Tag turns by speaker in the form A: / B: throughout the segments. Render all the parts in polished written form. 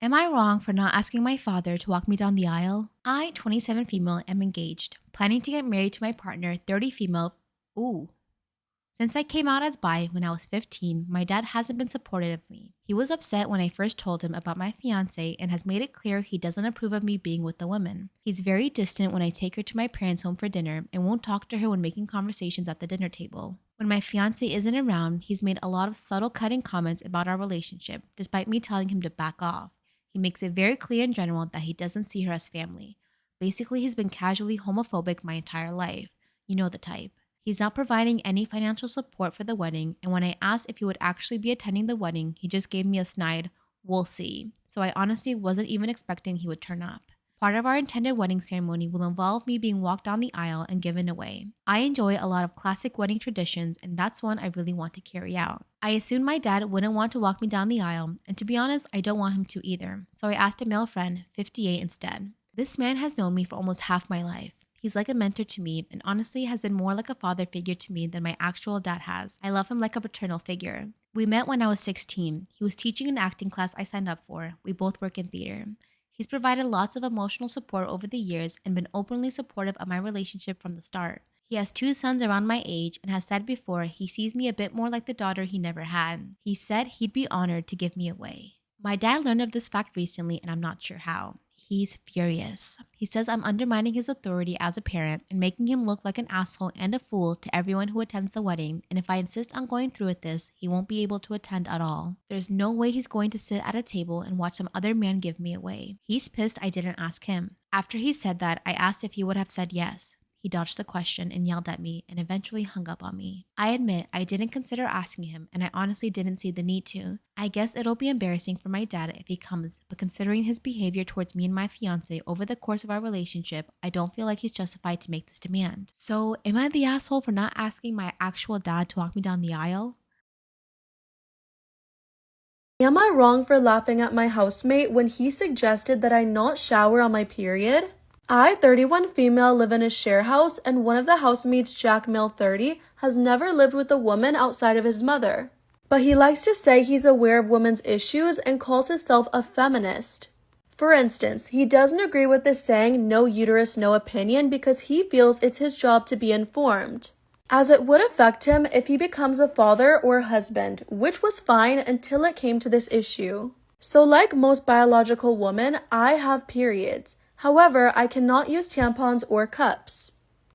A: Am I wrong for not asking my father to walk me down the aisle? I, 27 female, am engaged, planning to get married to my partner, 30 female. Ooh. Since I came out as bi when I was 15, my dad hasn't been supportive of me. He was upset when I first told him about my fiance and has made it clear he doesn't approve of me being with the women. He's very distant when I take her to my parents' home for dinner and won't talk to her when making conversations at the dinner table. When my fiance isn't around, he's made a lot of subtle cutting comments about our relationship, despite me telling him to back off. He makes it very clear in general that he doesn't see her as family. Basically, he's been casually homophobic my entire life. You know the type. He's not providing any financial support for the wedding, and when I asked if he would actually be attending the wedding, he just gave me a snide, "We'll see." So I honestly wasn't even expecting he would turn up. Part of our intended wedding ceremony will involve me being walked down the aisle and given away. I enjoy a lot of classic wedding traditions, and that's one I really want to carry out. I assumed my dad wouldn't want to walk me down the aisle, and to be honest, I don't want him to either, so I asked a male friend, 58, instead. This man has known me for almost half my life. He's like a mentor to me and honestly has been more like a father figure to me than my actual dad has. I love him like a paternal figure. We met when I was 16. He was teaching an acting class I signed up for. We both work in theater. He's provided lots of emotional support over the years and been openly supportive of my relationship from the start. He has 2 sons around my age and has said before he sees me a bit more like the daughter he never had. He said he'd be honored to give me away. My dad learned of this fact recently and I'm not sure how. He's furious. He says I'm undermining his authority as a parent and making him look like an asshole and a fool to everyone who attends the wedding, and if I insist on going through with this, he won't be able to attend at all. There's no way he's going to sit at a table and watch some other man give me away. He's pissed I didn't ask him. After he said that, I asked if he would have said yes. He dodged the question and yelled at me and eventually hung up on me. I admit I didn't consider asking him and I honestly didn't see the need to. I guess it'll be embarrassing for my dad if he comes, but considering his behavior towards me and my fiance over the course of our relationship, I don't feel like he's justified to make this demand. So, am I the asshole for not asking my actual dad to walk me down the aisle?
B: Am I wrong for laughing at my housemate when he suggested that I not shower on my period? I, 31 female, live in a share house, and one of the housemates, Jack, male 30, has never lived with a woman outside of his mother. But he likes to say he's aware of women's issues and calls himself a feminist. For instance, he doesn't agree with the saying, "no uterus, no opinion," because he feels it's his job to be informed, as it would affect him if he becomes a father or a husband, which was fine until it came to this issue. So like most biological women, I have periods. However, I cannot use tampons or cups.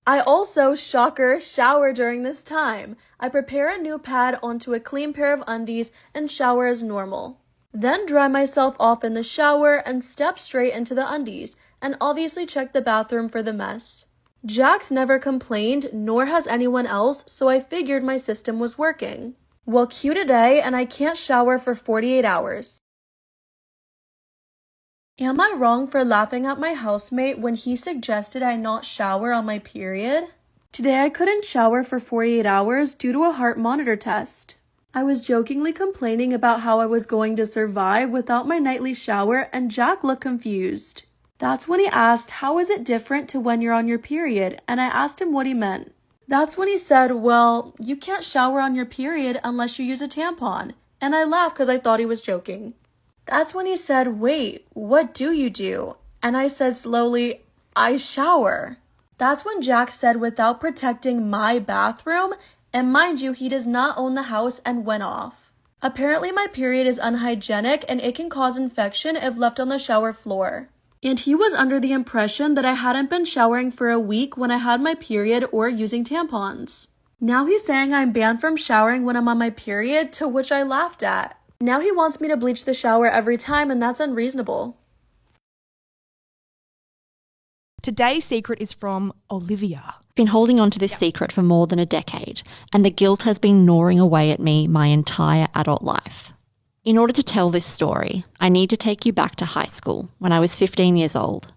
B: I also, shocker, shower during this time. I prepare a new pad onto a clean pair of undies and shower as normal. Then dry myself off in the shower and step straight into the undies, and obviously check the bathroom for the mess. Jax never complained, nor has anyone else, so I figured my system was working. Well, cue today, and I can't shower for 48 hours. Am I wrong for laughing at my housemate when he suggested I not shower on my period? Today I couldn't shower for 48 hours due to a heart monitor test. I was jokingly complaining about how I was going to survive without my nightly shower, and Jack looked confused. That's when he asked, "How is it different to when you're on your period?" And I asked him what he meant. That's when he said, "Well, you can't shower on your period unless you use a tampon." And I laughed because I thought he was joking. That's when he said, "Wait, what do you do?" And I said slowly, "I shower." That's when Jack said, "Without protecting my bathroom," and mind you, he does not own the house, and went off. Apparently my period is unhygienic and it can cause infection if left on the shower floor. And he was under the impression that I hadn't been showering for a week when I had my period or using tampons. Now he's saying I'm banned from showering when I'm on my period, to which I laughed at. Now he wants me to bleach the shower every time, and that's unreasonable.
C: Today's secret is from Olivia.
D: I've been holding on to this secret for more than a decade, and the guilt has been gnawing away at me my entire adult life. In order to tell this story, I need to take you back to high school when I was 15 years old.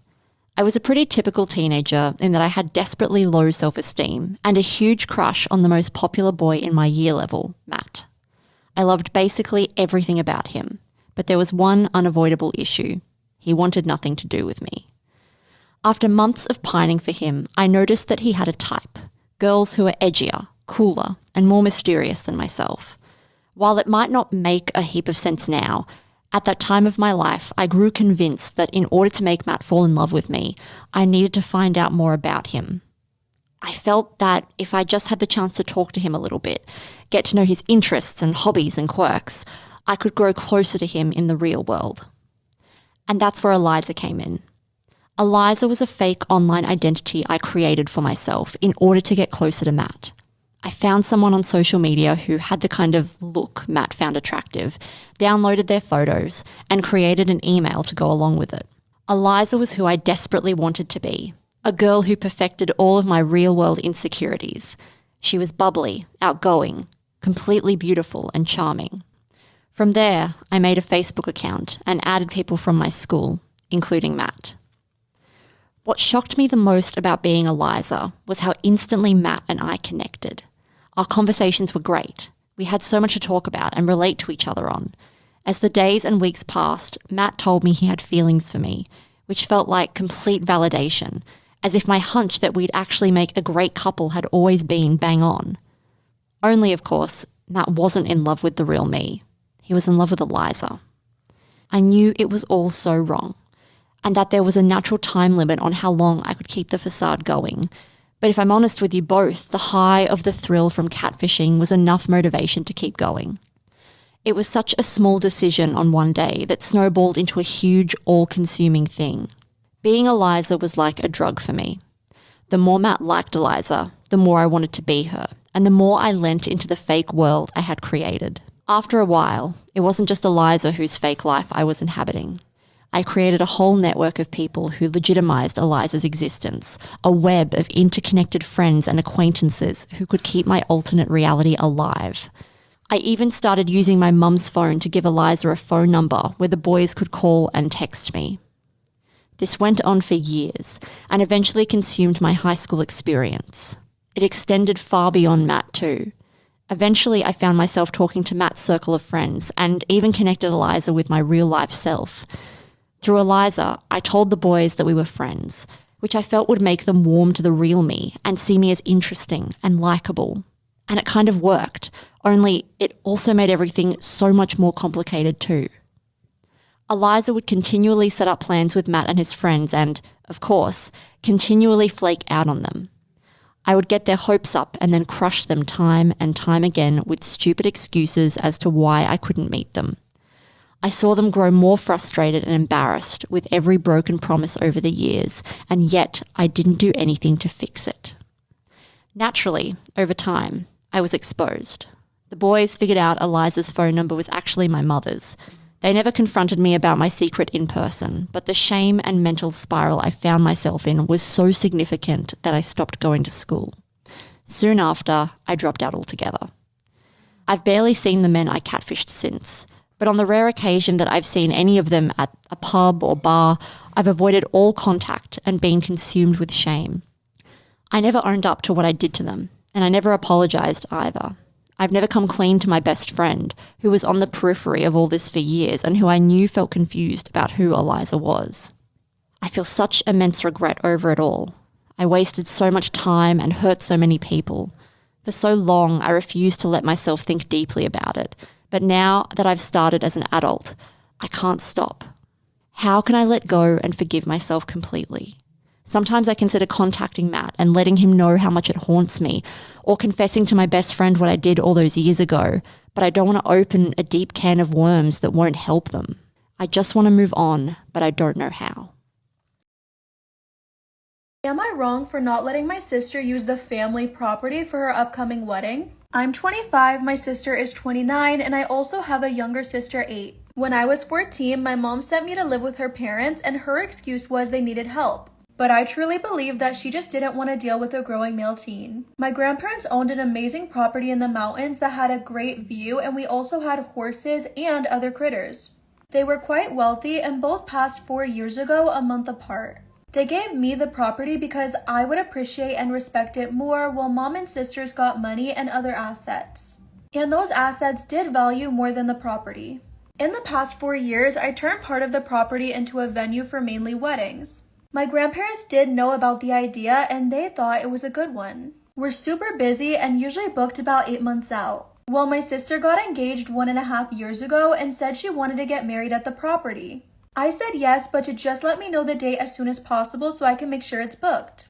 D: I was a pretty typical teenager in that I had desperately low self-esteem and a huge crush on the most popular boy in my year level, Matt. I loved basically everything about him, but there was one unavoidable issue. He wanted nothing to do with me. After months of pining for him, I noticed that he had a type, girls who were edgier, cooler, and more mysterious than myself. While it might not make a heap of sense now, At that time of my life, I grew convinced that in order to make Matt fall in love with me, I needed to find out more about him. I felt that if I just had the chance to talk to him a little bit, get to know his interests and hobbies and quirks, I could grow closer to him in the real world. And that's where Eliza came in. Eliza was a fake online identity I created for myself in order to get closer to Matt. I found someone on social media who had the kind of look Matt found attractive, downloaded their photos, and created an email to go along with it. Eliza was who I desperately wanted to be, a girl who perfected all of my real-world insecurities. She was bubbly, outgoing, completely beautiful and charming. From there, I made a Facebook account and added people from my school, including Matt. What shocked me the most about being Eliza was how instantly Matt and I connected. Our conversations were great. We had so much to talk about and relate to each other on. As the days and weeks passed, Matt told me he had feelings for me, which felt like complete validation, as if my hunch that we'd actually make a great couple had always been bang on. Only, of course, Matt wasn't in love with the real me. He was in love with Eliza. I knew it was all so wrong, and that there was a natural time limit on how long I could keep the facade going. But if I'm honest with you both, the high of the thrill from catfishing was enough motivation to keep going. It was such a small decision on one day that snowballed into a huge, all-consuming thing. Being Eliza was like a drug for me. The more Matt liked Eliza, the more I wanted to be her, and the more I lent into the fake world I had created. After a while, it wasn't just Eliza whose fake life I was inhabiting. I created a whole network of people who legitimized Eliza's existence, a web of interconnected friends and acquaintances who could keep my alternate reality alive. I even started using my mum's phone to give Eliza a phone number where the boys could call and text me. This went on for years and eventually consumed my high school experience. It extended far beyond Matt too. Eventually, I found myself talking to Matt's circle of friends and even connected Eliza with my real-life self. Through Eliza, I told the boys that we were friends, which I felt would make them warm to the real me and see me as interesting and likable. And it kind of worked, only it also made everything so much more complicated too. Eliza would continually set up plans with Matt and his friends and, of course, continually flake out on them. I would get their hopes up and then crush them time and time again with stupid excuses as to why I couldn't meet them. I saw them grow more frustrated and embarrassed with every broken promise over the years, and yet I didn't do anything to fix it. Naturally, over time, I was exposed. The boys figured out Eliza's phone number was actually my mother's. They never confronted me about my secret in person, but the shame and mental spiral I found myself in was so significant that I stopped going to school. Soon after, I dropped out altogether. I've barely seen the men I catfished since, but on the rare occasion that I've seen any of them at a pub or bar, I've avoided all contact and been consumed with shame. I never owned up to what I did to them, and I never apologized either. I've never come clean to my best friend, who was on the periphery of all this for years and who I knew felt confused about who Eliza was. I feel such immense regret over it all. I wasted so much time and hurt so many people. For so long, I refused to let myself think deeply about it, but now that I've started as an adult, I can't stop. How can I let go and forgive myself completely? Sometimes I consider contacting Matt and letting him know how much it haunts me, or confessing to my best friend what I did all those years ago, but I don't want to open a deep can of worms that won't help them. I just want to move on, but I don't know how.
B: Am I wrong for not letting my sister use the family property for her upcoming wedding? I'm 25, my sister is 29, and I also have a younger sister, 8. When I was 14, my mom sent me to live with her parents, and her excuse was they needed help. But I truly believe that she just didn't want to deal with a growing male teen. My grandparents owned an amazing property in the mountains that had a great view, and we also had horses and other critters. They were quite wealthy and both passed 4 years ago, a month apart. They gave me the property because I would appreciate and respect it more, while mom and sisters got money and other assets. And those assets did value more than the property. In the past 4 years, I turned part of the property into a venue for mainly weddings. My grandparents did know about the idea and they thought it was a good one. We're super busy and usually booked about 8 months out. Well, my sister got engaged 1.5 years ago and said she wanted to get married at the property. I said yes, but to just let me know the date as soon as possible so I can make sure it's booked.